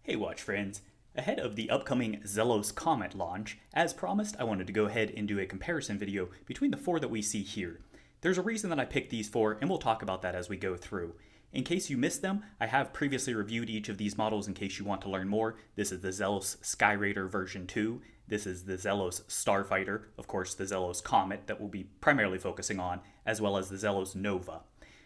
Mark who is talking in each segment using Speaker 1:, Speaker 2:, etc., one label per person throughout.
Speaker 1: Hey watch friends, ahead of the upcoming Zelos Comet launch, as promised I wanted to go ahead and do a comparison video between the four that we see here. There's a reason that I picked these four and we'll talk about that as we go through. In case you missed them, I have previously reviewed each of these models in case you want to learn more. This is the Zelos Skyraider version 2, this is the Zelos Starfighter, of course the Zelos Comet that we'll be primarily focusing on, as well as the Zelos Nova.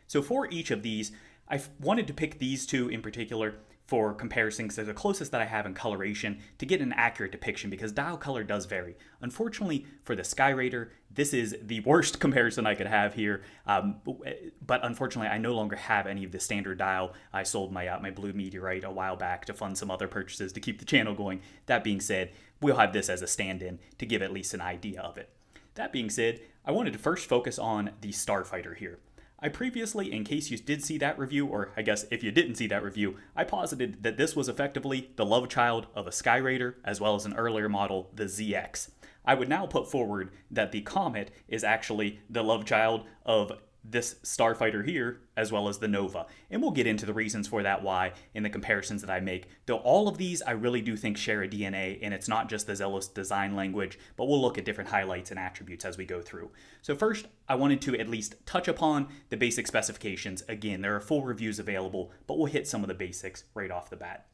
Speaker 1: So for each of these, I wanted to pick these two in particular for comparisons. They're the closest that I have in coloration to get an accurate depiction because dial color does vary. Unfortunately for the Skyraider, this is the worst comparison I could have here, but unfortunately I no longer have any of the standard dial. I sold my blue meteorite a while back to fund some other purchases to keep the channel going. That being said, we'll have this as a stand-in to give at least an idea of it. That being said, I wanted to first focus on the Starfighter here. I previously, in case you did see that review, or I guess if you didn't see that review, I posited that this was effectively the love child of a Skyraider, as well as an earlier model, the ZX. I would now put forward that the Comet is actually the love child of this Starfighter here, as well as the Nova. And we'll get into the reasons for that why in the comparisons that I make. Though all of these I really do think share a DNA, and it's not just the Zelos design language, but we'll look at different highlights and attributes as we go through. So first, I wanted to at least touch upon the basic specifications. Again, there are full reviews available, but we'll hit some of the basics right off the bat.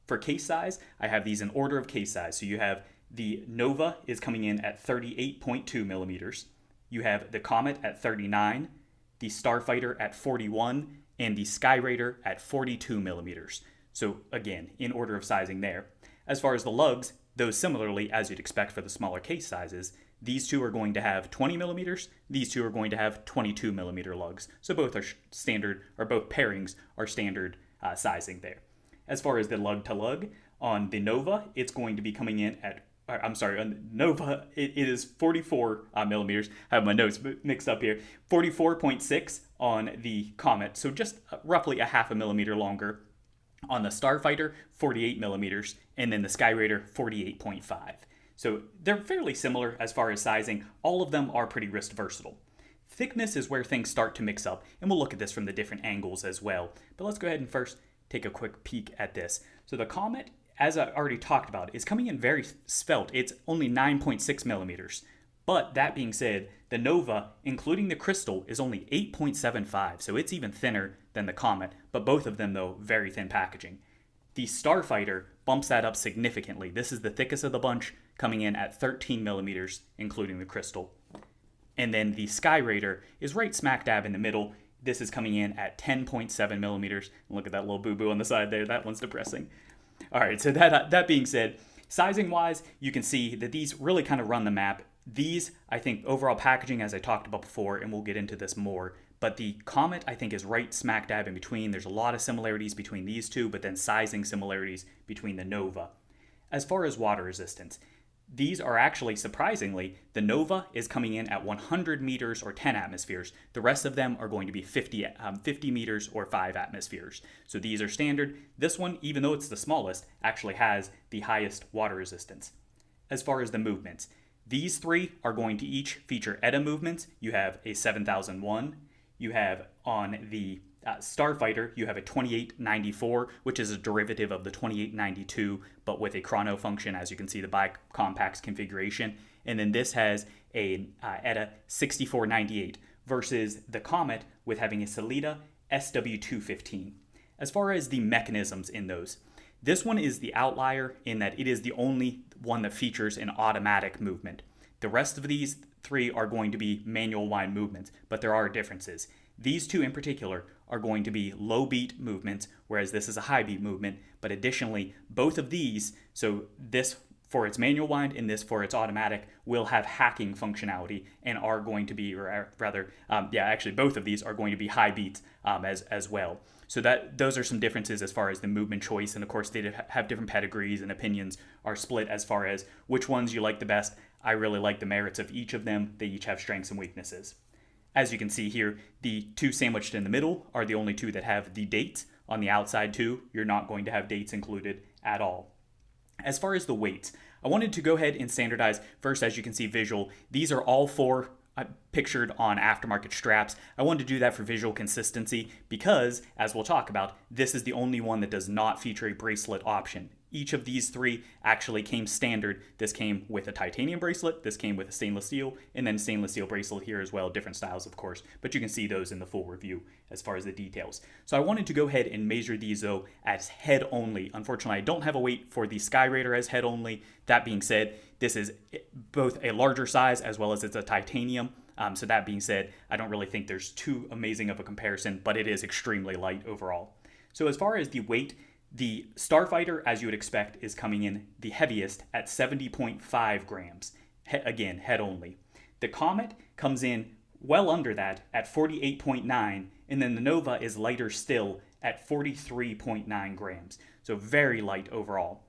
Speaker 1: For case size, I have these in order of case size. So you have the Nova is coming in at 38.2 millimeters. You have the Comet at 39, the Starfighter at 41, and the Skyraider at 42 millimeters. So again, in order of sizing there. As far as the lugs, those similarly, as you'd expect for the smaller case sizes, these two are going to have 20 millimeters, these two are going to have 22 millimeter lugs. So both are standard, or both pairings are standard sizing there. As far as the lug to lug, on the Nova, it's going to be coming in at on Nova, it is 44 millimeters. I have my notes mixed up here. 44.6 on the Comet, so just roughly a half a millimeter longer. On the Starfighter, 48 millimeters, and then the Skyraider, 48.5. So they're fairly similar as far as sizing. All of them are pretty wrist versatile. Thickness is where things start to mix up, and we'll look at this from the different angles as well. But let's go ahead and first take a quick peek at this. So the Comet, as I already talked about, is coming in very svelte. It's only 9.6 millimeters. But that being said, the Nova, including the crystal, is only 8.75, so it's even thinner than the Comet, but both of them, though, very thin packaging. The Starfighter bumps that up significantly. This is the thickest of the bunch, coming in at 13 millimeters, including the crystal. And then the Skyraider is right smack dab in the middle. This is coming in at 10.7 millimeters. Look at that little boo-boo on the side there. That one's depressing. All right, so that being said, sizing-wise, you can see that these really kind of run the map. These, I think, overall packaging, as I talked about before, and we'll get into this more, but the Comet, I think, is right smack dab in between. There's a lot of similarities between these two, but then sizing similarities between the Nova. As far as water resistance, these are actually, surprisingly, the Nova is coming in at 100 meters or 10 atmospheres. The rest of them are going to be 50 meters or 5 atmospheres. So these are standard. This one, even though it's the smallest, actually has the highest water resistance. As far as the movements, these three are going to each feature ETA movements. You have a 7001. You have on the Starfighter, you have a 2894, which is a derivative of the 2892, but with a chrono function, as you can see, the bi-compacts configuration. And then this has a ETA 6498 versus the Comet with having a Sellita SW215. As far as the mechanisms in those, this one is the outlier in that it is the only one that features an automatic movement. The rest of these three are going to be manual wind movements, but there are differences. These two in particular are going to be low beat movements, whereas this is a high beat movement. But additionally, both of these, so this for its manual wind and this for its automatic, will have hacking functionality and are going to be, or rather, actually both of these are going to be high beats as well. So those are some differences as far as the movement choice, and of course they have different pedigrees and opinions are split as far as which ones you like the best. I really like the merits of each of them. They each have strengths and weaknesses. As you can see here, the two sandwiched in the middle are the only two that have the dates. On the outside too, you're not going to have dates included at all. As far as the weights, I wanted to go ahead and standardize. First, as you can see visual, these are all four pictured on aftermarket straps. I wanted to do that for visual consistency because, as we'll talk about, this is the only one that does not feature a bracelet option. Each of these three actually came standard. This came with a titanium bracelet, this came with a stainless steel, and then stainless steel bracelet here as well, different styles of course, but you can see those in the full review as far as the details. So I wanted to go ahead and measure these though as head only. Unfortunately, I don't have a weight for the Skyraider as head only. That being said, this is both a larger size as well as it's a titanium. So that being said, I don't really think there's too amazing of a comparison, but it is extremely light overall. So as far as the weight, the Starfighter, as you would expect, is coming in the heaviest at 70.5 grams. Again, head only. The Comet comes in well under that at 48.9, and then the Nova is lighter still at 43.9 grams. So very light overall.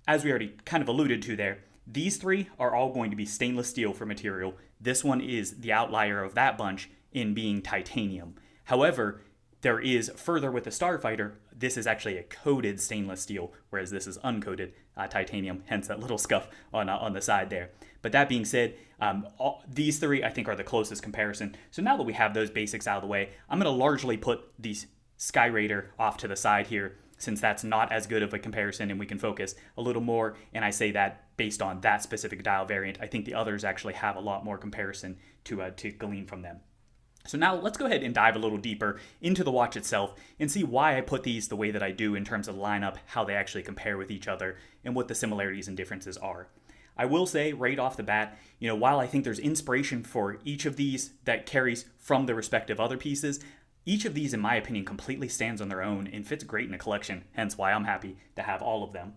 Speaker 1: As we already kind of alluded to there, these three are all going to be stainless steel for material. This one is the outlier of that bunch in being titanium. However, there is further with the Starfighter, this is actually a coated stainless steel, whereas this is uncoated titanium, hence that little scuff on the side there. But that being said, these three I think are the closest comparison. So now that we have those basics out of the way, I'm going to largely put the Skyraider off to the side here, since that's not as good of a comparison and we can focus a little more. And I say that based on that specific dial variant. I think the others actually have a lot more comparison to glean from them. So now let's go ahead and dive a little deeper into the watch itself and see why I put these the way that I do in terms of lineup, how they actually compare with each other, and what the similarities and differences are. I will say right off the bat, while I think there's inspiration for each of these that carries from the respective other pieces, each of these, in my opinion, completely stands on their own and fits great in a collection, hence why I'm happy to have all of them.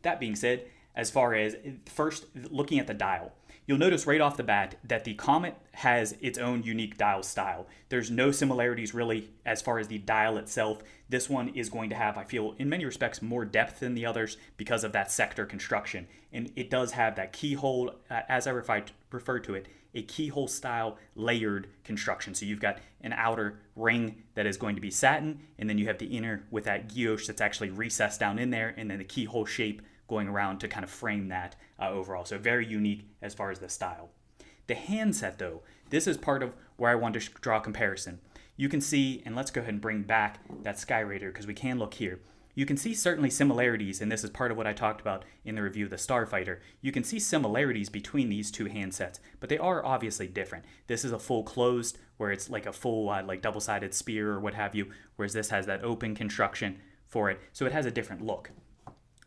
Speaker 1: That being said, as far as first looking at the dial, you'll notice right off the bat that the Comet has its own unique dial style. There's no similarities really as far as the dial itself. This one is going to have, I feel, in many respects, more depth than the others because of that sector construction. And it does have that keyhole, as I refer to it, a keyhole style layered construction. So you've got an outer ring that is going to be satin, and then you have the inner with that guilloche that's actually recessed down in there, and then the keyhole shape going around to kind of frame that overall. So very unique as far as the style. The handset though, this is part of where I wanted to draw a comparison. You can see, and let's go ahead and bring back that Skyraider because we can look here. You can see certainly similarities, and this is part of what I talked about in the review of the Starfighter. You can see similarities between these two handsets, but they are obviously different. This is a full closed, where it's like a full like double-sided spear or what have you, whereas this has that open construction for it, so it has a different look.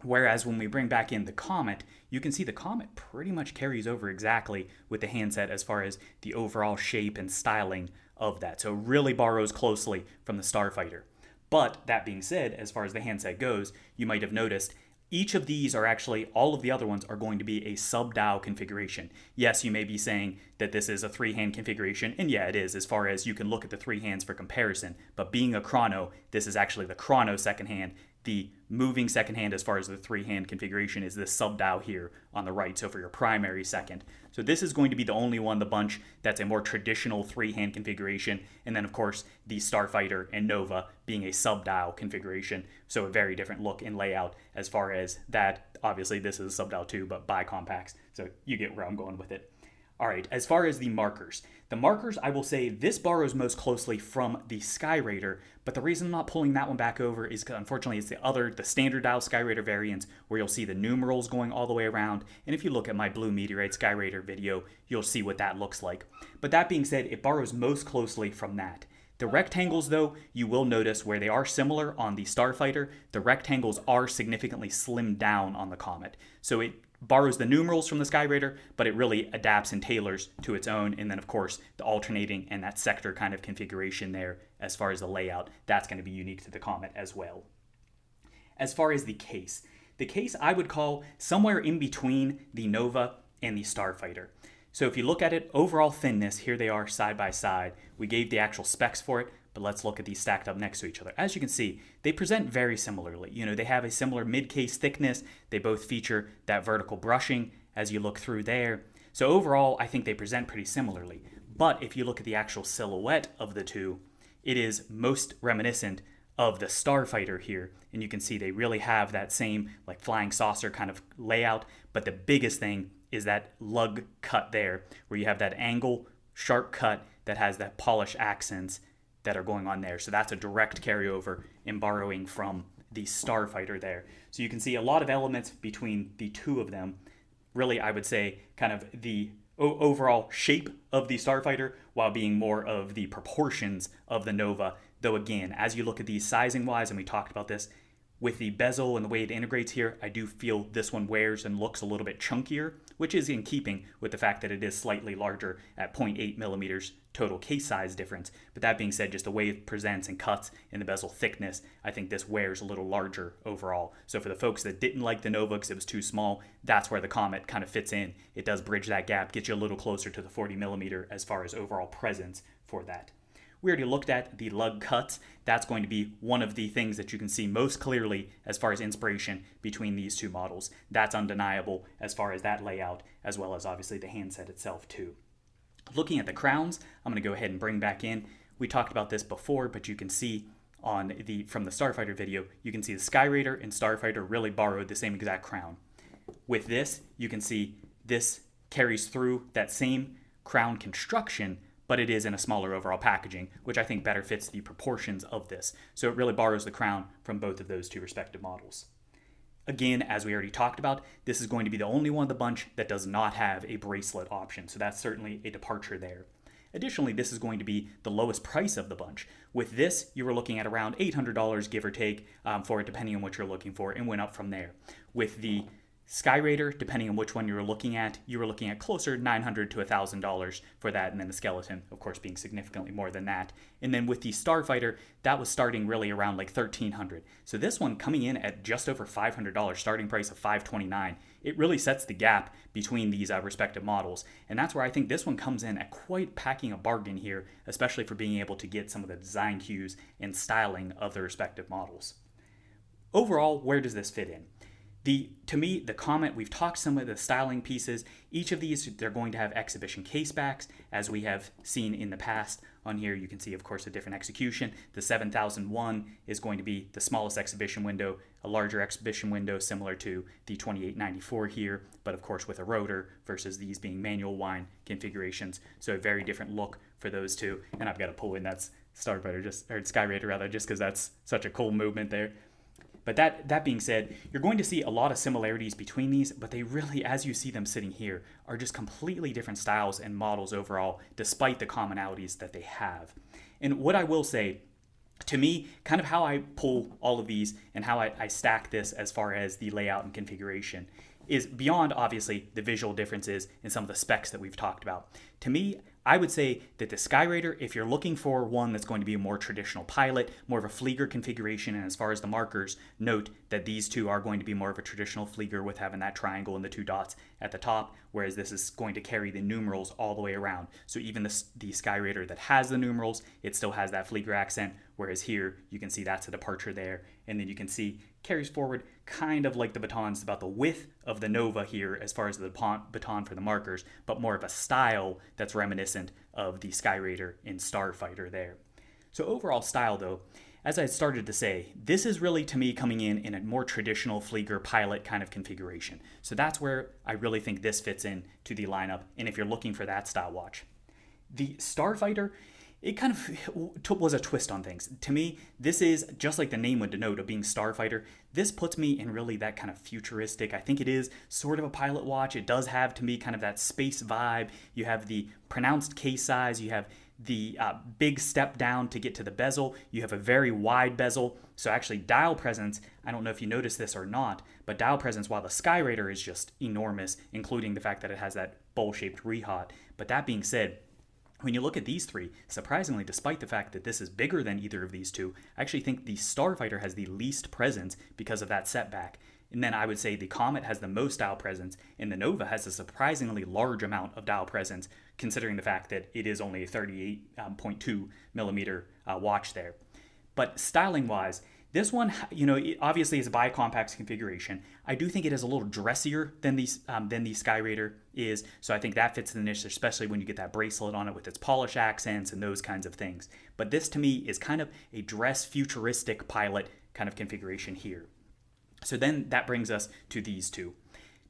Speaker 1: Whereas when we bring back in the Comet, you can see the Comet pretty much carries over exactly with the handset as far as the overall shape and styling of that. So it really borrows closely from the Starfighter. But that being said, as far as the handset goes, you might have noticed each of these are actually, all of the other ones are going to be a sub-dial configuration. Yes, you may be saying that this is a three-hand configuration, and yeah, it is as far as you can look at the three hands for comparison. But being a chrono, this is actually the chrono second hand. The moving second hand as far as the three-hand configuration is this sub-dial here on the right, so for your primary second. So this is going to be the only one, the bunch, that's a more traditional three-hand configuration, and then of course the Starfighter and Nova being a sub-dial configuration, so a very different look and layout as far as that. Obviously this is a sub-dial too, but bi-compacts, so you get where I'm going with it. All right, as far as the markers, I will say this borrows most closely from the Skyraider, but the reason I'm not pulling that one back over is because unfortunately it's the standard dial Skyraider variants where you'll see the numerals going all the way around, and if you look at my Blue Meteorite Skyraider video, you'll see what that looks like. But that being said, it borrows most closely from that. The rectangles, though, you will notice where they are similar on the Starfighter, the rectangles are significantly slimmed down on the Comet. So it borrows the numerals from the Skyraider, but it really adapts and tailors to its own. And then, of course, the alternating and that sector kind of configuration there as far as the layout, that's going to be unique to the Comet as well. As far as the case I would call somewhere in between the Nova and the Starfighter. So if you look at it, overall thinness, here they are side by side. We gave the actual specs for it, but let's look at these stacked up next to each other. As you can see, they present very similarly. They have a similar mid-case thickness. They both feature that vertical brushing as you look through there. So overall, I think they present pretty similarly. But if you look at the actual silhouette of the two, it is most reminiscent of the Starfighter here. And you can see they really have that same like flying saucer kind of layout. But the biggest thing is that lug cut there, where you have that angle sharp cut that has that polished accents that are going on there. So that's a direct carryover in borrowing from the Starfighter there. So you can see a lot of elements between the two of them. Really, I would say kind of the overall shape of the Starfighter while being more of the proportions of the Nova. Though again, as you look at these sizing wise, and we talked about this, with the bezel and the way it integrates here, I do feel this one wears and looks a little bit chunkier, which is in keeping with the fact that it is slightly larger at 0.8 millimeters total case size difference. But that being said, just the way it presents and cuts in the bezel thickness, I think this wears a little larger overall. So for the folks that didn't like the Nova because it was too small, that's where the Comet kind of fits in. It does bridge that gap, get you a little closer to the 40 millimeter as far as overall presence for that. We already looked at the lug cuts. That's going to be one of the things that you can see most clearly as far as inspiration between these two models. That's undeniable as far as that layout, as well as obviously the handset itself too. Looking at the crowns, I'm going to go ahead and bring back in. We talked about this before, but you can see from the Starfighter video, you can see the Skyraider and Starfighter really borrowed the same exact crown. With this, you can see this carries through that same crown construction, but it is in a smaller overall packaging, which I think better fits the proportions of this. So it really borrows the crown from both of those two respective models. Again, as we already talked about, this is going to be the only one of the bunch that does not have a bracelet option, so that's certainly a departure there. Additionally, this is going to be the lowest price of the bunch. With this, you were looking at around $800, give or take, for it, depending on what you're looking for, and went up from there. With the Skyraider, depending on which one you were looking at closer $900 to $1,000 for that, and then the skeleton, of course, being significantly more than that. And then with the Starfighter, that was starting really around like $1,300. So this one coming in at just over $500, starting price of $529. It really sets the gap between these respective models, and that's where I think this one comes in at quite packing a bargain here, especially for being able to get some of the design cues and styling of the respective models. Overall, where does this fit in? To me, the Comet, we've talked some of the styling pieces. Each of these, they're going to have exhibition case backs, as we have seen in the past. On here, you can see, of course, a different execution. The 7001 is going to be the smallest exhibition window, a larger exhibition window similar to the 2894 here, but of course with a rotor versus these being manual wind configurations. So a very different look for those two. And I've got to pull in that Starfighter, or Skyraider rather, just because that's such a cool movement there. But that being said, you're going to see a lot of similarities between these, but they really, as you see them sitting here, are just completely different styles and models overall, despite the commonalities that they have. And what I will say, to me, kind of how I pull all of these and how I stack this as far as the layout and configuration is beyond, obviously, the visual differences and some of the specs that we've talked about. To me, I would say that the Skyraider, if you're looking for one that's going to be a more traditional pilot, more of a Flieger configuration, and as far as the markers, note that these two are going to be more of a traditional Flieger with having that triangle and the two dots at the top, whereas this is going to carry the numerals all the way around. So even the Skyraider that has the numerals, it still has that Flieger accent, whereas here you can see that's a departure there, and then you can see carries forward kind of like the batons, about the width of the Nova here as far as the baton for the markers, but more of a style that's reminiscent of the Skyraider and Starfighter there. So overall style though, as I started to say, this is really to me coming in a more traditional Flieger pilot kind of configuration. So that's where I really think this fits in to the lineup, and if you're looking for that style watch. The Starfighter, it kind of was a twist on things. To me, this is, just like the name would denote of being Starfighter, this puts me in really that kind of futuristic, I think it is sort of a pilot watch. It does have, to me, kind of that space vibe. You have the pronounced case size, you have the big step down to get to the bezel, you have a very wide bezel, so actually dial presence, I don't know if you noticed this or not, but dial presence, while the Skyraider is just enormous, including the fact that it has that bowl-shaped rehaut. But that being said, when you look at these three, surprisingly, despite the fact that this is bigger than either of these two, I actually think the Starfighter has the least presence because of that setback. And then I would say the Comet has the most dial presence, and the Nova has a surprisingly large amount of dial presence, considering the fact that it is only a 38.2 millimeter watch there. But styling-wise, this one, it obviously is a bi-compact configuration. I do think it is a little dressier than the Skyraider is, so I think that fits the niche, especially when you get that bracelet on it with its polish accents and those kinds of things. But this, to me, is kind of a dress futuristic pilot kind of configuration here. So then that brings us to these two.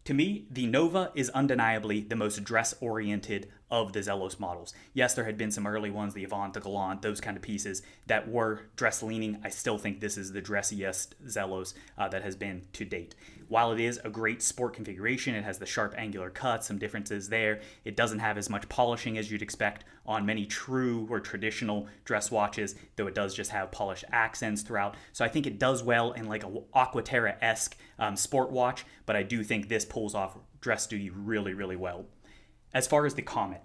Speaker 1: To me, the Nova is undeniably the most dress-oriented of the Zelos models. Yes, there had been some early ones, the Avant, the Galant, those kind of pieces that were dress leaning. I still think this is the dressiest Zelos that has been to date. While it is a great sport configuration, it has the sharp angular cuts, some differences there. It doesn't have as much polishing as you'd expect on many true or traditional dress watches, though it does just have polished accents throughout. So I think it does well in like a Aquaterra-esque sport watch, but I do think this pulls off dress duty really, really well. As far as the Comet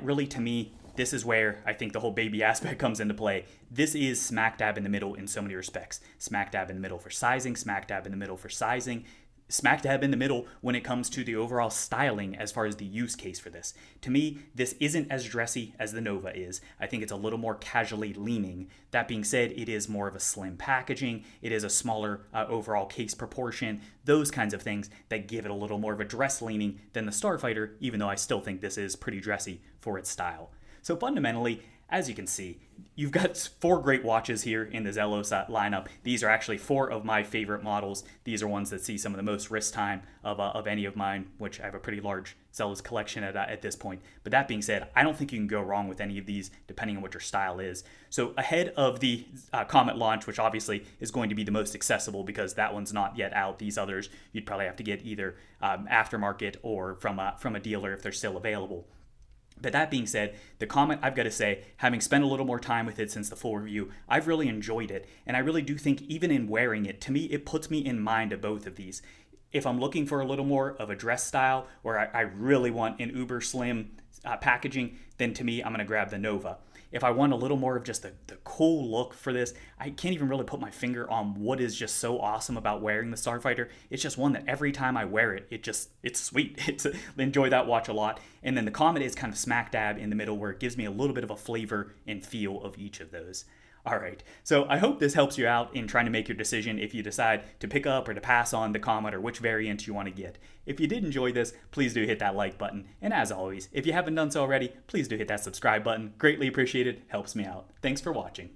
Speaker 1: really, to me, this is where I think the whole baby aspect comes into play. This is smack dab in the middle in so many respects. Smack dab in the middle for sizing, smack dab in the middle for sizing, smack dab in the middle when it comes to the overall styling as far as the use case for this. To me, this isn't as dressy as the Nova is. I think it's a little more casually leaning. That being said, it is more of a slim packaging. It is a smaller overall case proportion. Those kinds of things that give it a little more of a dress leaning than the Starfighter, even though I still think this is pretty dressy for its style. So fundamentally, as you can see, you've got 4 great watches here in the Zelos lineup. These are actually 4 of my favorite models. These are ones that see some of the most wrist time of any of mine, which I have a pretty large Zelos collection at this point. But that being said, I don't think you can go wrong with any of these, depending on what your style is. So ahead of the Comet launch, which obviously is going to be the most accessible because that one's not yet out. These others, you'd probably have to get either aftermarket or from a dealer if they're still available. But that being said, the Comet, I've got to say, having spent a little more time with it since the full review, I've really enjoyed it. And I really do think even in wearing it, to me, it puts me in mind of both of these. If I'm looking for a little more of a dress style, or I really want an uber slim packaging, then to me, I'm going to grab the Nova. If I want a little more of just the cool look for this, I can't even really put my finger on what is just so awesome about wearing the Starfighter. It's just one that every time I wear it, it's sweet. I enjoy that watch a lot. And then the Comet is kind of smack dab in the middle where it gives me a little bit of a flavor and feel of each of those. All right, so I hope this helps you out in trying to make your decision if you decide to pick up or to pass on the Comet or which variant you want to get. If you did enjoy this, please do hit that like button. And as always, if you haven't done so already, please do hit that subscribe button. Greatly appreciated, helps me out. Thanks for watching.